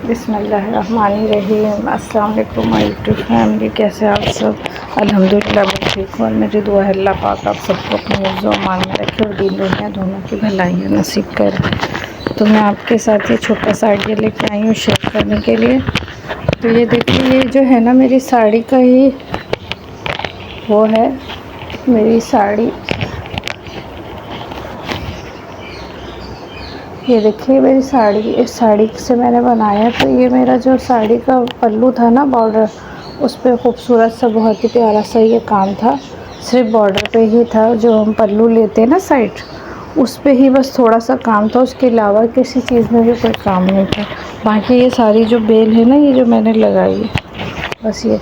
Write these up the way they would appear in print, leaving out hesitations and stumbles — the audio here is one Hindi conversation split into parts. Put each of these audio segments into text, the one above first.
बिस्मिल्लाहिर्रहमानिर्रहीम। अस्सलाम वालेकुम माय यूट्यूब फैमिली, कैसे आप सब? अल्हम्दुलिल्लाह मैं ठीक हूँ और मेरी दुआ है अल्लाह पाक आप सबको अपने हिफ्ज़ व अमान में रखे और दीन दुनिया दोनों की भलाइयाँ नसीब करे। तो मैं आपके साथ ये छोटा सा आइडिया लेके आई हूँ शेयर करने के लिए। तो ये देखिए, ये जो है ना मेरी साड़ी का ही वो है, मेरी साड़ी। ये देखिए मेरी साड़ी, इस साड़ी से मैंने बनाया। तो ये मेरा जो साड़ी का पल्लू था ना, बॉर्डर, उस पर खूबसूरत सा बहुत ही प्यारा सा ये काम था। सिर्फ बॉर्डर पे ही था, जो हम पल्लू लेते हैं ना साइड, उस पे ही बस थोड़ा सा काम था। उसके अलावा किसी चीज़ में भी कोई काम नहीं था। बाकी ये सारी जो बेल है ना, ये जो मैंने लगाई है, बस ये।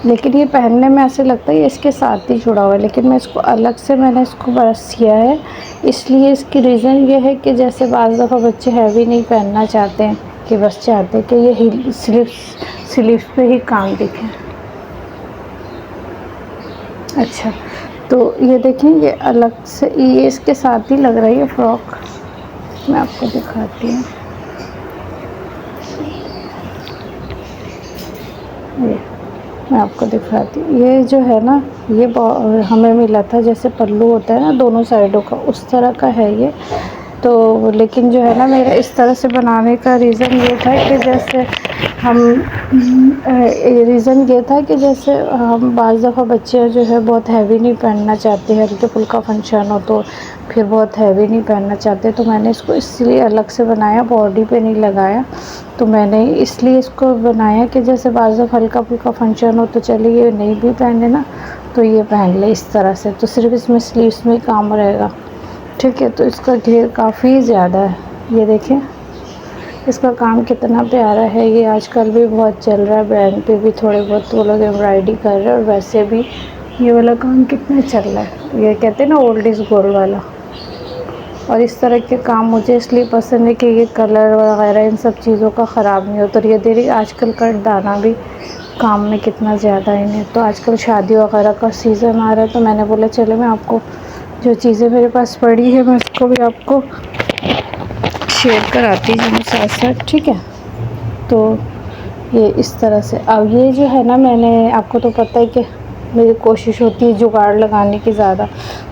लेकिन ये पहनने में ऐसे लगता है ये इसके साथ ही जुड़ा हुआ है, लेकिन मैं इसको अलग से मैंने इसको बस किया है। इसलिए इसकी रीज़न ये है कि जैसे बाज़ दफ़ा बच्चे हैवी नहीं पहनना चाहते हैं, कि बस चाहते हैं कि ये हिल स्लीव्स पे ही काम दिखे। अच्छा, तो ये देखें, ये अलग से ये इसके साथ ही लग रही है फ्रॉक। मैं आपको दिखाती हूँ। ये मैं आपको दिखाती हूँ। ये जो है ना, ये हमें मिला था, जैसे पल्लू होता है ना दोनों साइडों का, उस तरह का है ये। तो लेकिन जो है ना, मेरा इस तरह से बनाने का रीज़न ये था कि जैसे हम रीज़न ये था कि जैसे हम बाज़ दफ़ा बच्चे जो है बहुत हैवी नहीं पहनना चाहते, हल्के फुल्का फंक्शन हो तो फिर बहुत हैवी नहीं पहनना चाहते। तो मैंने इसको इसलिए अलग से बनाया, बॉडी पे नहीं लगाया। तो मैंने इसलिए इसको बनाया कि जैसे बाज़ दफ़ा हल्का फुल्का फंक्शन हो तो चलिए नहीं भी पहने ना, तो ये पहन ले इस तरह से। तो सिर्फ इसमें स्लीव्स में ही काम रहेगा, ठीक है। तो इसका घेर काफ़ी ज़्यादा है, ये देखें इसका काम कितना प्यारा है। ये आजकल भी बहुत चल रहा है, ब्रांड पे भी थोड़े बहुत वो लोग एम्ब्रॉयडरी कर रहे हैं, और वैसे भी ये वाला काम कितना चल रहा है। ये कहते हैं ना ओल्ड इज़ गोल्ड वाला। और इस तरह के काम मुझे इसलिए पसंद है कि ये कलर वगैरह इन सब चीज़ों का ख़राब नहीं होता। और ये देखिए आजकल का दाना भी काम में कितना ज़्यादा इन्हें। तो आजकल शादी वगैरह का सीज़न आ रहा है, तो मैंने बोला चलो मैं आपको जो चीज़ें मेरे पास पड़ी है मैं उसको भी आपको शेयर कराती हूँ साथ साथ, ठीक है। तो ये इस तरह से। अब ये जो है ना, मैंने आपको तो पता है कि मेरी कोशिश होती है जुगाड़ लगाने की ज़्यादा।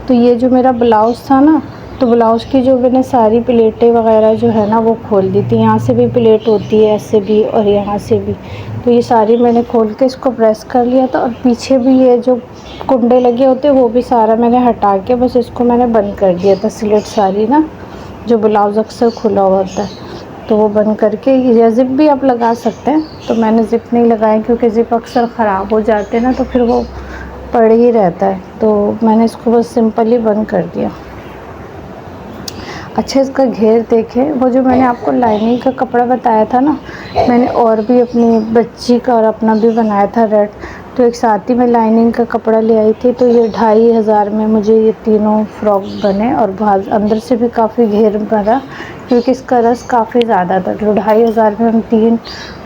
तो ये जो मेरा ब्लाउज़ था ना, तो ब्लाउज़ की जो मैंने सारी प्लेटें वगैरह जो है ना वो खोल दी थी। यहाँ से भी प्लेट होती है, ऐसे भी, और यहाँ से भी। तो ये सारी मैंने खोल के इसको प्रेस कर लिया था। और पीछे भी ये जो कुंडे लगे होते हैं वो भी सारा मैंने हटा के बस इसको मैंने बंद कर दिया था। स्लिट सारी ना, जो ब्लाउज़ अक्सर खुला हुआ होता है, तो वो बंद करके, या ज़िप भी आप लगा सकते हैं। तो मैंने ज़िप नहीं लगाई क्योंकि ज़िप अक्सर ख़राब हो जाते हैं ना, तो फिर वो पड़ ही रहता है। तो मैंने इसको बस सिंपली बंद कर दिया। अच्छा, इसका घेर देखें। वो जो मैंने आपको लाइनिंग का कपड़ा बताया था ना, मैंने और भी अपनी बच्ची का और अपना भी बनाया था रेड। तो एक साथ ही मैं लाइनिंग का कपड़ा ले आई थी। तो ये 2500 में मुझे ये तीनों फ्रॉक बने, और बाहर अंदर से भी काफ़ी घेर भरा, क्योंकि इसका रस काफ़ी ज़्यादा था। तो 2500 में हम 3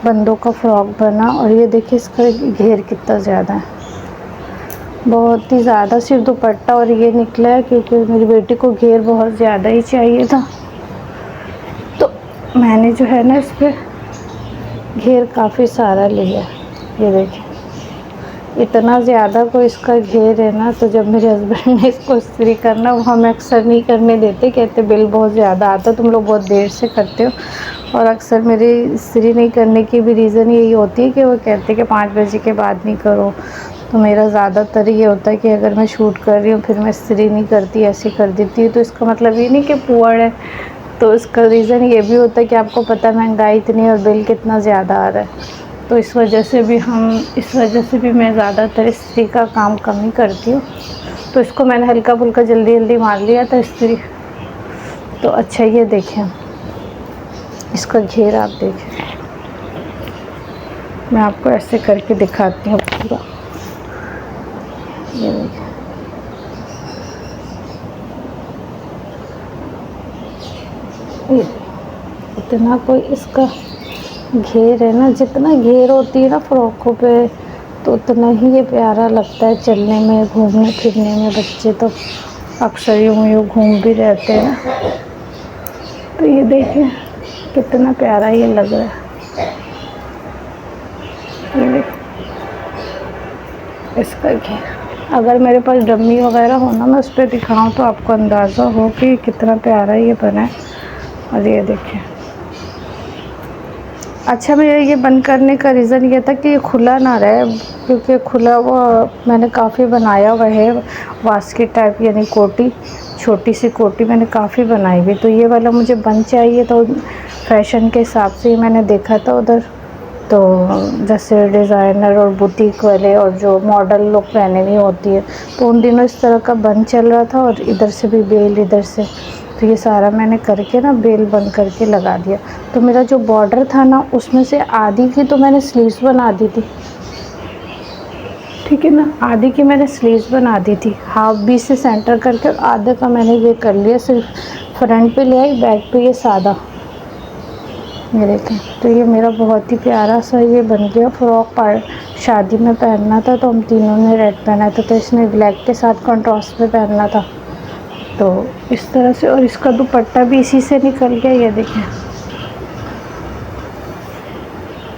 बंदों का फ्रॉक बना। और ये देखिए इसका घेर कितना ज़्यादा है, बहुत ही ज़्यादा। सिर्फ दुपट्टा और ये निकला है क्योंकि मेरी बेटी को घेर बहुत ज़्यादा ही चाहिए था। तो मैंने जो है ना इस पर घेर काफ़ी सारा लिया। ये देखिए इतना ज़्यादा को इसका घेर है ना। तो जब मेरे हस्बैंड ने इसको इस्त्री करना, वो हमें अक्सर नहीं करने देते, कहते बिल बहुत ज़्यादा आता, तुम लोग बहुत देर से करते हो। और अक्सर मेरी इस्त्री नहीं करने की भी रीज़न यही होती है कि वो कहते कि 5 बजे के बाद नहीं करो। तो मेरा ज़्यादातर ये होता है कि अगर मैं शूट कर रही हूँ फिर मैं इस्त्री नहीं करती, ऐसे कर देती हूँ। तो इसका मतलब ये नहीं कि पुअर है। तो इसका रीज़न ये भी होता है कि आपको पता है महंगाई इतनी और बिल कितना ज़्यादा आ रहा है। तो इस वजह से भी मैं ज़्यादातर इस्त्री का काम कम ही करती हूँ। तो इसको मैंने हल्का फुल्का जल्दी जल्दी मार लिया था इस्त्री। तो अच्छा, ये देखें इसका घेर, आप देखें, मैं आपको ऐसे करके दिखाती हूँ पूरा। ये देखें, इतना कोई इसका घेर है ना। जितना घेर होती है ना फ्रॉकों पे, तो उतना ही ये प्यारा लगता है चलने में, घूमने फिरने में। बच्चे तो अक्सर यूँ घूम भी रहते हैं ना। तो ये देखिए कितना प्यारा ये लग रहा है। इसका घेर अगर मेरे पास डम्मी वगैरह हो ना, मैं उस पर दिखाऊँ तो आपको अंदाज़ा हो कि कितना प्यारा ये बना है। और ये देखिए, अच्छा मेरा ये बंद करने का रीज़न ये था कि ये खुला ना रहे, क्योंकि खुला वो मैंने काफ़ी बनाया हुआ है वास्केट टाइप, यानी कोटी, छोटी सी कोटी मैंने काफ़ी बनाई हुई। तो ये वाला मुझे बंद चाहिए, तो फैशन के हिसाब से ही मैंने देखा था उधर, तो जैसे डिज़ाइनर और बुटीक वाले और जो मॉडल लोग पहने हुई होती है, तो उन दिनों इस तरह का बंद चल रहा था। और इधर से भी बेल, इधर से, तो ये सारा मैंने करके ना बेल बंद करके लगा दिया। तो मेरा जो बॉर्डर था ना, उसमें से आधी की तो मैंने स्लीव्स बना दी थी, ठीक है ना, आधी की मैंने स्लीव्स बना दी थी, हाफ बीच से सेंटर करके, और आधे का मैंने ये कर लिया, सिर्फ फ्रंट पे ले आई, बैक पे ये सादा, ये देखें। तो ये मेरा बहुत ही प्यारा सा ये बन गया फ्रॉक। शादी में पहनना था, तो हम तीनों ने रेड पहना था, तो इसने ब्लैक के साथ कंट्रास्ट में पहनना था, तो इस तरह से। और इसका दुपट्टा भी इसी से निकल गया, ये देखें।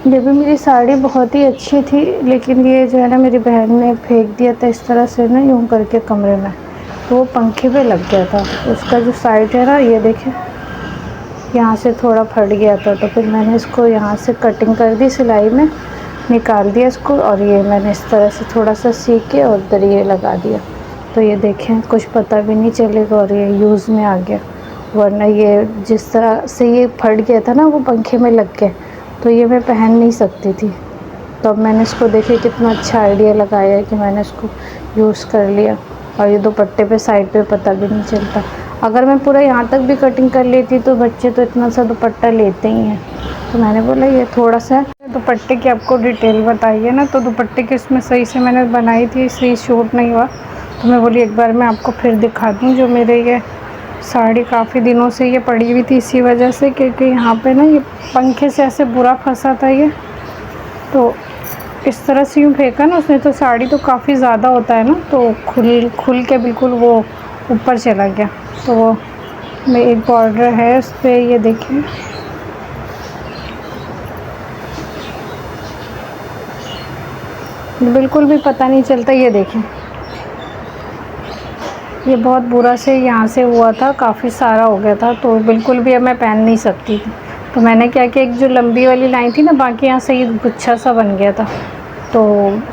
ये भी मेरी साड़ी बहुत ही अच्छी थी, लेकिन ये जो है ना, मेरी बहन ने फेंक दिया था इस तरह से ना, यूँ करके कमरे में, तो वो पंखे पे लग गया था। उसका जो साइड है ना, ये देखें, यहाँ से थोड़ा फट गया था, तो फिर मैंने इसको यहाँ से कटिंग कर दी, सिलाई में निकाल दिया इसको, और ये मैंने इस तरह से थोड़ा सा सीख के और इधर ये लगा दिया। तो ये देखें, कुछ पता भी नहीं चलेगा, और ये यूज़ में आ गया। वरना ये जिस तरह से ये फट गया था ना, वो पंखे में लग के, तो ये मैं पहन नहीं सकती थी। तो अब मैंने इसको देखिए कितना अच्छा आइडिया लगाया है कि मैंने इसको यूज़ कर लिया। और ये दुपट्टे पे साइड पे पता भी नहीं चलता। अगर मैं पूरा यहाँ तक भी कटिंग कर लेती तो बच्चे तो इतना सा दुपट्टा लेते ही हैं। तो मैंने बोला ये थोड़ा सा दुपट्टे की आपको डिटेल बताइए ना, तो दुपट्टे की इसमें सही से मैंने बनाई थी, सही शूट नहीं हुआ, तो मैं बोली एक बार मैं आपको फिर दिखा दूँ। जो मेरे ये साड़ी काफ़ी दिनों से ये पड़ी हुई थी इसी वजह से, क्योंकि यहाँ पे ना ये पंखे से ऐसे बुरा फंसा था ये, तो इस तरह से यूँ फेंका ना उसने, तो साड़ी तो काफ़ी ज़्यादा होता है ना, तो खुल के बिल्कुल वो ऊपर चला गया। तो वो में एक बॉर्डर है उस पर, ये देखिए, बिल्कुल भी पता नहीं चलता। ये देखें, ये बहुत बुरा से यहाँ से हुआ था, काफ़ी सारा हो गया था, तो बिल्कुल भी अब मैं पहन नहीं सकती थी। तो मैंने क्या किया, एक जो लंबी वाली लाइन थी ना, बाकी यहाँ से ये गुच्छा सा बन गया था, तो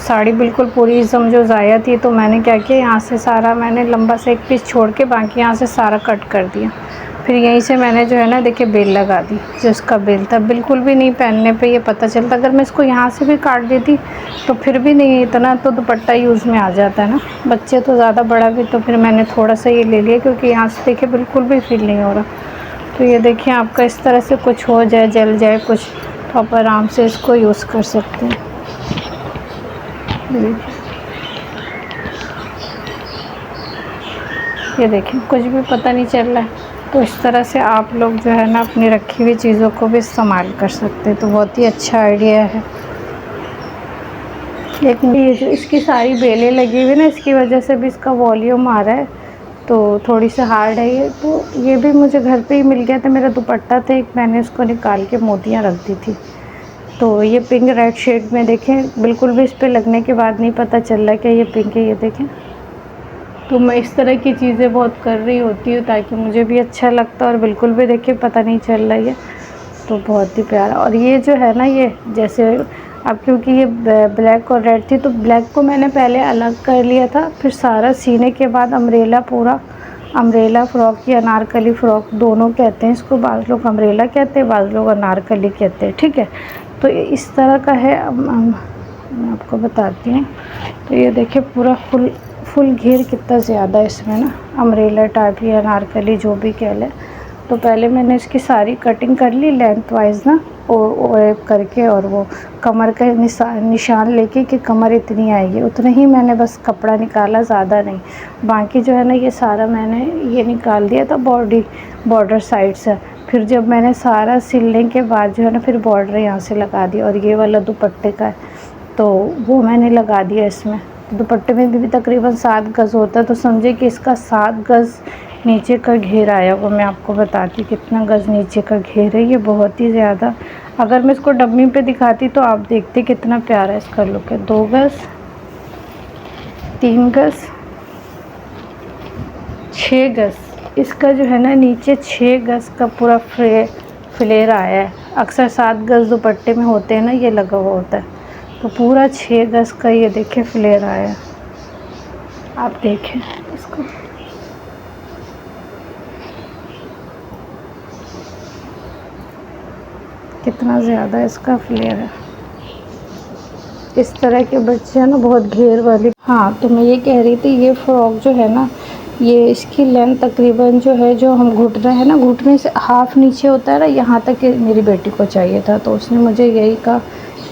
साड़ी बिल्कुल पूरी समझो ज़ाया थी। तो मैंने क्या किया, यहाँ से सारा मैंने लंबा से एक पीस छोड़ के बाकी यहाँ से सारा कट कर दिया। फिर यहीं से मैंने जो है ना, देखिए बेल लगा दी, जो इसका बेल था। बिल्कुल भी नहीं पहनने पे ये पता चलता। अगर मैं इसको यहाँ से भी काट देती तो फिर भी नहीं, इतना तो दुपट्टा यूज़ में आ जाता है ना। बच्चे तो ज़्यादा बड़ा भी, तो फिर मैंने थोड़ा सा ये ले लिया, क्योंकि यहाँ से देखिए बिल्कुल भी फील नहीं हो रहा। तो ये देखिए, आपका इस तरह से कुछ हो जाए, जल जाए कुछ, तो आप आराम से इसको यूज़ कर सकते हैं। ये देखिए, कुछ भी पता नहीं चल रहा है। तो इस तरह से आप लोग जो है ना, अपनी रखी हुई चीज़ों को भी इस्तेमाल कर सकते हैं, तो बहुत ही अच्छा आइडिया है। एक ये जो इसकी सारी बेलें लगी हुई ना, इसकी वजह से भी इसका वॉल्यूम आ रहा है, तो थोड़ी सी हार्ड है ये। तो ये भी मुझे घर पे ही मिल गया था, मेरा दुपट्टा था एक, मैंने उसको निकाल के मोतियाँ रख दी थी। तो ये पिंक रेड शेड में देखें, बिल्कुल भी इस पर लगने के बाद नहीं पता चल रहा कि ये पिंक है, ये देखें। तो मैं इस तरह की चीज़ें बहुत कर रही होती हूँ, ताकि मुझे भी अच्छा लगता है, और बिल्कुल भी देखिए पता नहीं चल रहा है, तो बहुत ही प्यारा। और ये जो है ना, ये जैसे अब क्योंकि ये ब्लैक और रेड थी, तो ब्लैक को मैंने पहले अलग कर लिया था, फिर सारा सीने के बाद अम्ब्रेला, पूरा अम्ब्रेला फ़्रॉक या अनारकली फ़्रॉक दोनों कहते हैं इसको, बाज़ लोग अम्ब्रेला कहते हैं, बाज़ लोग अनारकली कहते हैं, ठीक है। तो ये इस तरह का है। अब मैं आपको बताती हूँ। तो ये देखिए, पूरा फुल घेर कितना ज़्यादा है इसमें ना, अम्ब्रेला टाइप या अनारकली जो भी कह लें। तो पहले मैंने इसकी सारी कटिंग कर ली लेंथ वाइज ना, और करके, और वो कमर का निशान लेके कि कमर इतनी आएगी, उतना ही मैंने बस कपड़ा निकाला, ज़्यादा नहीं। बाकी जो है ना, ये सारा मैंने ये निकाल दिया था बॉर्डर साइड से। फिर जब मैंने सारा सिलने के बाद जो है ना, फिर बॉर्डर यहाँ से लगा दिया, और ये वाला दुपट्टे का है, तो वो मैंने लगा दिया इसमें। तो दुपट्टे में भी तकरीबन 7 गज़ होता है, तो समझे कि इसका 7 गज़ नीचे का घेर आया। वो मैं आपको बताती कितना गज़ नीचे का घेर है, ये बहुत ही ज़्यादा अगर मैं इसको डम्मी पे दिखाती तो आप देखते कितना प्यारा इसका लुक है। 2 गज़, 3 गज़, 6 गज़ इसका जो है ना नीचे 6 गज़ का पूरा फ्लेयर आया है। अक्सर 7 गज़ दुपट्टे में होते हैं ना, ये लगा हुआ होता है, तो पूरा 6 गज़ का ये देखिए फ्लेयर आया है। आप देखें इसको, कितना ज़्यादा इसका फ्लेयर है। इस तरह के बच्चे हैं ना बहुत घेर वाली। हाँ, तो मैं ये कह रही थी, ये फ्रॉक जो है ना, ये इसकी लेंथ तकरीबन जो है, जो हम घुटना है ना, घुटने से हाफ़ नीचे होता है ना, यहाँ तक मेरी बेटी को चाहिए था। तो उसने मुझे यही कहा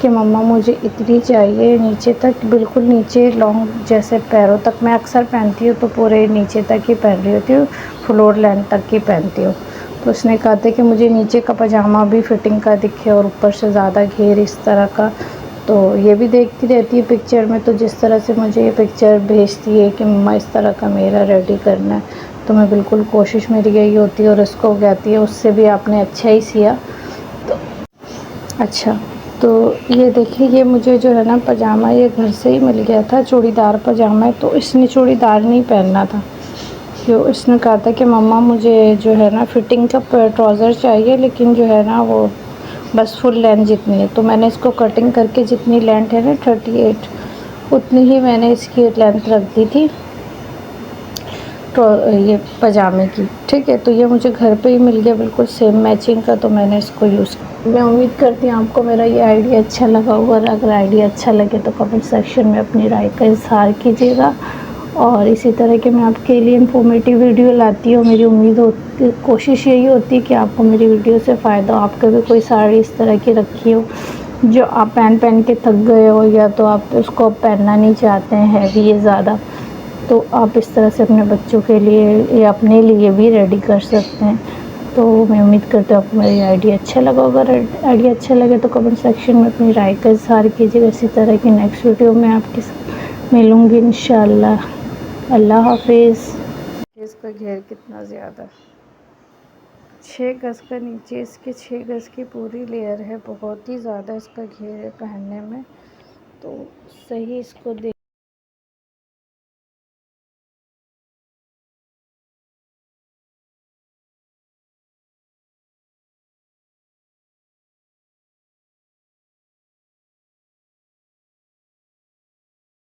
कि मम्मा मुझे इतनी चाहिए, नीचे तक, बिल्कुल नीचे लॉन्ग, जैसे पैरों तक मैं अक्सर पहनती हूँ तो पूरे नीचे तक ही पहन रही होती हूँ, फ्लोर लेंथ तक ही पहनती हूँ। तो उसने कहा था कि मुझे नीचे का पजामा भी फिटिंग का दिखे और ऊपर से ज़्यादा घेर इस तरह का। तो ये भी देखती रहती है पिक्चर में, तो जिस तरह से मुझे ये पिक्चर भेजती है कि मम्मा इस तरह का मेरा रेडी करना है, तो मैं बिल्कुल कोशिश मेरी यही होती है, और इसको कहती है उससे भी आपने अच्छा ही सिया। तो अच्छा, तो ये देखिए, ये मुझे जो है ना पजामा ये घर से ही मिल गया था, चूड़ीदार पजामा है। तो इसने चूड़ीदार नहीं पहनना था, क्यों, इसने कहा था कि मम्मा मुझे जो है ना फिटिंग का ट्राउज़र चाहिए, लेकिन जो है ना वो बस फुल लेंथ जितनी है। तो मैंने इसको कटिंग करके जितनी लेंथ है ना 38, उतनी ही मैंने इसकी लेंथ रख दी थी तो ये पजामे की, ठीक है। तो ये मुझे घर पे ही मिल गया बिल्कुल सेम मैचिंग का, तो मैंने इसको यूज़ किया। मैं उम्मीद करती हूँ आपको मेरा ये आइडिया अच्छा लगा होगा, और अगर आइडिया अच्छा लगे तो कमेंट सेक्शन में अपनी राय का इज़हार कीजिएगा। और इसी तरह के मैं आपके लिए इन्फॉर्मेटिव वीडियो लाती हूँ। मेरी उम्मीद होती, कोशिश यही होती है कि आपको मेरी वीडियो से फ़ायदा हो। आपके भी कोई साड़ी इस तरह की रखी हो जो आप पहन के थक गए हो, या तो आप उसको पहनना नहीं चाहते हैं, हैवी है ज़्यादा, तो आप इस तरह से अपने बच्चों के लिए या अपने लिए भी रेडी कर सकते हैं। तो मैं उम्मीद करती हूँ आपको मेरी आइडिया अच्छा लगा होगा। अगर आइडिया अच्छा लगे तो कमेंट सेक्शन में अपनी राय का इज़हार कीजिएगा। इसी तरह की नेक्स्ट वीडियो में आपके साथ मिलूँगी इंशाल्लाह। अल्लाह हाफिज़। इसका घेर कितना ज़्यादा, 6 गज़ का नीचे इसके 6 गज़ की पूरी लेयर है, बहुत ही ज़्यादा इसका घेर है पहनने में। तो सही इसको देख